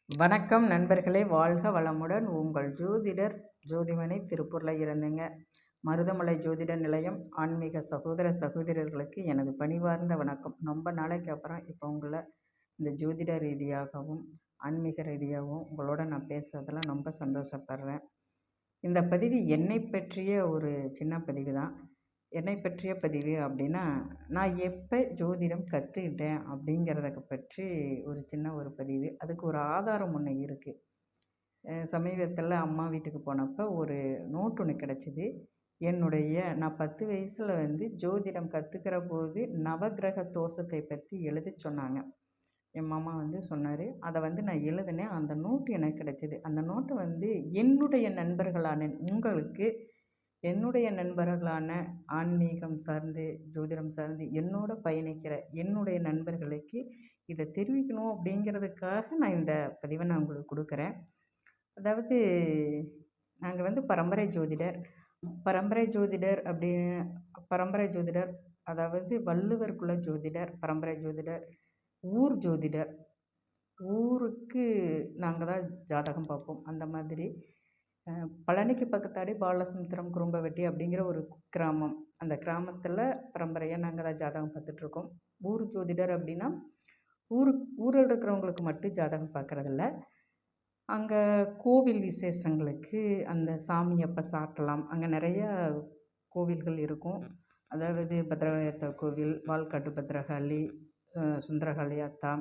வணக்கம் நண்பர்களே, வாழ்க வளமுடன். உங்கள் ஜோதிடர் ஜோதிமணி திருப்பூரில் இருந்துங்க. மருதமலை ஜோதிட நிலையம் ஆன்மீக சகோதர சகோதரர்களுக்கு எனது பணிவார்ந்த வணக்கம். ரொம்ப நாளைக்கு அப்புறம் இப்போ உங்களை இந்த ஜோதிட ரீதியாகவும் ஆன்மீக ரீதியாகவும் உங்களோட நான் பேசுறதுல ரொம்ப சந்தோஷப்படுறேன். இந்த பதிவு என்னை பற்றிய ஒரு சின்ன பதிவு தான். என்னை பற்றிய பதிவு அப்படின்னா, நான் எப்போ ஜோதிடம் கற்றுக்கிட்டேன் அப்படிங்கிறத பற்றி ஒரு சின்ன ஒரு பதிவு. அதுக்கு ஒரு ஆதாரம் ஒன்று இருக்குது. சமீபத்தில் அம்மா வீட்டுக்கு போனப்போ ஒரு நோட் ஒன்று கிடச்சிது. நான் 10 வயசில் ஜோதிடம் கற்றுக்கிற போது நவகிரக தோஷத்தை பற்றி எழுத சொன்னாங்க. என் மாமா சொன்னார். அதை நான் எழுதினேன். அந்த நோட்டு எனக்கு கிடச்சிது. அந்த நோட்டை என்னுடைய நண்பர்களான உங்களுக்கு, என்னுடைய நண்பர்களான ஆன்மீகம் சார்ந்து ஜோதிடம் சார்ந்து என்னோட பயணிக்கிற என்னுடைய நண்பர்களுக்கு இதை தெரிவிக்கணும் அப்படிங்கிறதுக்காக நான் இந்த பதிவை நான் உங்களுக்கு கொடுக்குறேன். அதாவது நாங்கள் பரம்பரை ஜோதிடர். பரம்பரை ஜோதிடர் அதாவது வள்ளுவர் குல ஜோதிடர், பரம்பரை ஜோதிடர், ஊர் ஜோதிடர். ஊருக்கு நாங்கள் தான் ஜாதகம் பார்ப்போம். அந்த மாதிரி பழனிக்கு பக்கத்தாடி பாலசமுத்திரம் குறும்பவெட்டி அப்படிங்கிற ஒரு கிராமம். அந்த கிராமத்தில் பரம்பரையாக நாங்கள் தான் ஜாதகம் பார்த்துட்ருக்கோம். ஊர் ஜோதிடர் அப்படின்னா ஊரில் இருக்கிறவங்களுக்கு மட்டும் ஜாதகம் பார்க்குறதில்ல. அங்கே கோவில் விசேஷங்களுக்கு அந்த சாமி அப்போ சாட்டலாம். அங்கே நிறையா கோவில்கள் இருக்கும். அதாவது பத்ரகாளியாத்தா கோவில், வால்காட்டு பத்ரகாளி, சுந்தரகாளி ஆத்தா,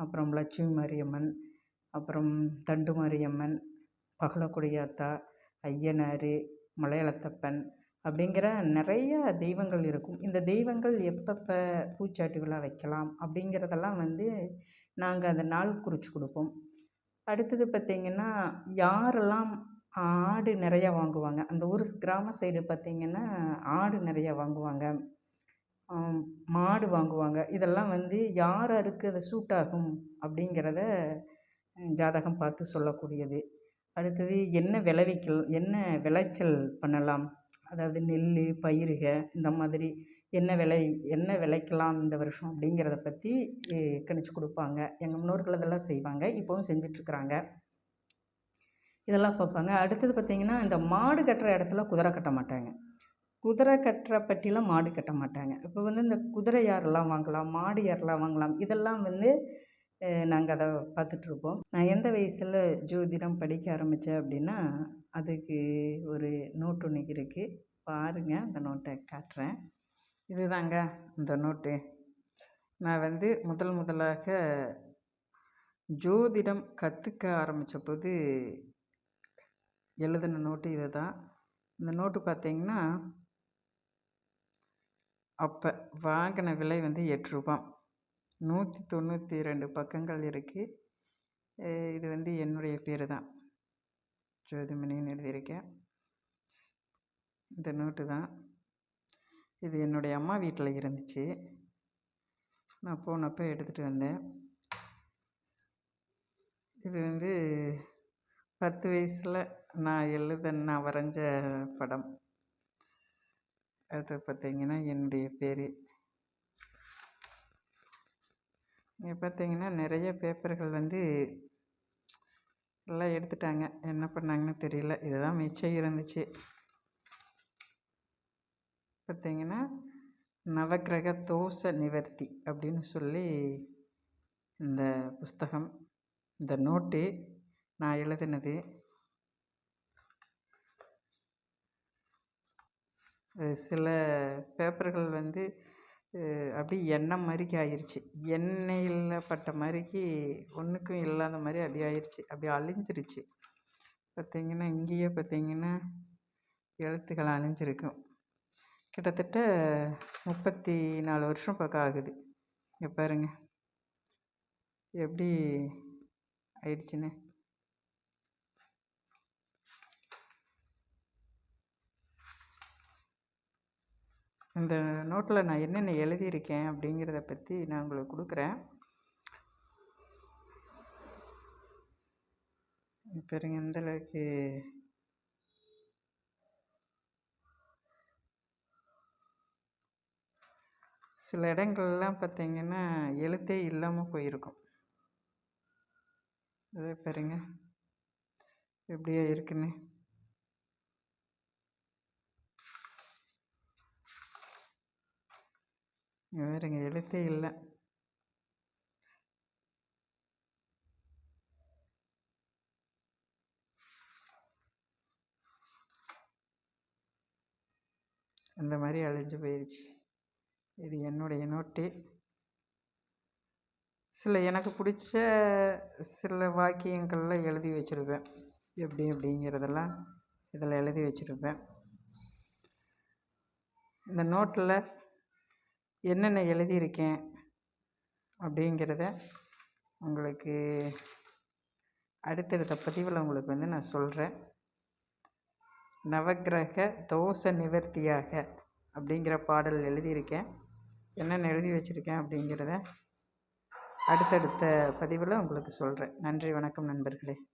அப்புறம் லட்சுமி மாரியம்மன், அப்புறம் தண்டு மாரியம்மன், பகலக்குடியாத்தா, ஐயனார், மலையாளத்தப்பன் அப்படிங்கிற நிறைய தெய்வங்கள் இருக்கும். இந்த தெய்வங்கள் எப்பப்போ பூச்சாட்டு விழா வைக்கலாம் அப்படிங்கிறதெல்லாம் நாங்கள் அந்த நாள் குறித்து கொடுப்போம். அடுத்தது பார்த்திங்கன்னா, யாரெல்லாம் ஆடு நிறையா வாங்குவாங்க, அந்த ஊர் கிராம சைடு பார்த்திங்கன்னா ஆடு நிறையா வாங்குவாங்க, மாடு வாங்குவாங்க. இதெல்லாம் யார் யாருக்கு அது சூட் ஆகும் அப்படிங்கிறத ஜாதகம் பார்த்து சொல்லக்கூடியது. அடுத்தது என்ன விளைச்சல் பண்ணலாம், அதாவது நெல், பயிறுக இந்த மாதிரி என்ன விளைக்கலாம் இந்த வருஷம் அப்படிங்கிறத பற்றி கணிச்சு கொடுப்பாங்க. எங்கள் முன்னோர்கள் இதெல்லாம் செய்வாங்க, இப்போவும் செஞ்சிட்ருக்குறாங்க. இதெல்லாம் பார்ப்பாங்க. அடுத்தது பார்த்திங்கன்னா, இந்த மாடு கட்டுற இடத்துல குதிரை கட்ட மாட்டாங்க. குதிரை கட்டுற பட்டியெலாம் மாடு கட்ட மாட்டாங்க. இப்போ இந்த குதிரை யாரெல்லாம் வாங்கலாம், மாடு யாரெல்லாம் வாங்கலாம், இதெல்லாம் நாங்கள் அதை பார்த்துட்ருப்போம். நான் எந்த வயசில் ஜோதிடம் படிக்க ஆரம்பித்தேன் அப்படின்னா, அதுக்கு ஒரு நோட்டு ஒன்று இருக்குது, பாருங்கள். அந்த நோட்டை காட்டுறேன். இதுதாங்க இந்த நோட்டு. நான் முதலாக ஜோதிடம் கற்றுக்க ஆரம்பித்த போது எழுதின நோட்டு இது தான். இந்த நோட்டு பார்த்திங்கன்னா, அப்போ வாங்கின விலை ரூ. 8. 192 பக்கங்கள் இருக்குது. இது என்னுடைய பேர் தான், ஜோதிமணின்னு எழுதியிருக்கேன். இந்த நோட்டு தான். இது என்னுடைய அம்மா வீட்டில் இருந்துச்சு. நான் போனப்போ எடுத்துகிட்டு வந்தேன். இது 10 வயசில் நான் வரைஞ்ச படம். அடுத்து பார்த்திங்கன்னா என்னுடைய பேர். இங்கே பார்த்திங்கன்னா நிறைய பேப்பர்கள் எல்லாம் எடுத்துட்டாங்க, என்ன பண்ணாங்கன்னு தெரியல. இதுதான் மிச்சம் இருந்துச்சு. பார்த்திங்கன்னா, நவகிரக தோஷ நிவர்த்தி அப்படின்னு சொல்லி இந்த புஸ்தகம், இந்த நோட்டு நான் எழுதினது. சில பேப்பர்கள் அப்படி எண்ணெய் மாதிரிக்கு ஆயிடுச்சு, எண்ணெயில் பட்ட மாதிரிக்கு ஒன்றுக்கும் இல்லாத மாதிரி அப்படி ஆயிடுச்சு, அப்படி அழிஞ்சிருச்சு. பார்த்திங்கன்னா இங்கேயே பார்த்திங்கன்னா எழுத்துக்கள் அழிஞ்சிருக்கும். கிட்டத்தட்ட 34 வருஷம் பக்கம் ஆகுது. இங்கே பாருங்கள் எப்படி ஆயிடுச்சுன்னு. இந்த நோட்டில் நான் என்னென்ன எழுதியிருக்கேன் அப்படிங்கிறத பற்றி நான் உங்களுக்கு கொடுக்குறேன். பாருங்க, இந்த அளவுக்கு சில இடங்கள்லாம் பார்த்திங்கன்னா எழுத்தே இல்லாமல் போயிருக்கும். இதே பாருங்க எப்படியா இருக்குன்னு. வேறுங்க எழுத்தே இல்லை. அந்த மாதிரி அழிஞ்சு போயிடுச்சு. இது என்னுடைய நோட்டு. சில எனக்கு பிடிச்ச சில வாக்கியங்கள்லாம் எழுதி வச்சுருப்பேன். எப்படி அப்படிங்கிறதெல்லாம் இதில் எழுதி வச்சுருப்பேன். இந்த நோட்டில் என்னென்ன எழுதியிருக்கேன் அப்படிங்கிறத உங்களுக்கு அடுத்தடுத்த பதிவில் உங்களுக்கு நான் சொல்கிறேன். நவக்கிரக தோஷ நிவர்த்தியாக அப்படிங்கிற பாடல் எழுதியிருக்கேன். என்னென்ன எழுதி வச்சுருக்கேன் அப்படிங்கிறத அடுத்தடுத்த பதிவில் உங்களுக்கு சொல்கிறேன். நன்றி, வணக்கம் நண்பர்களே.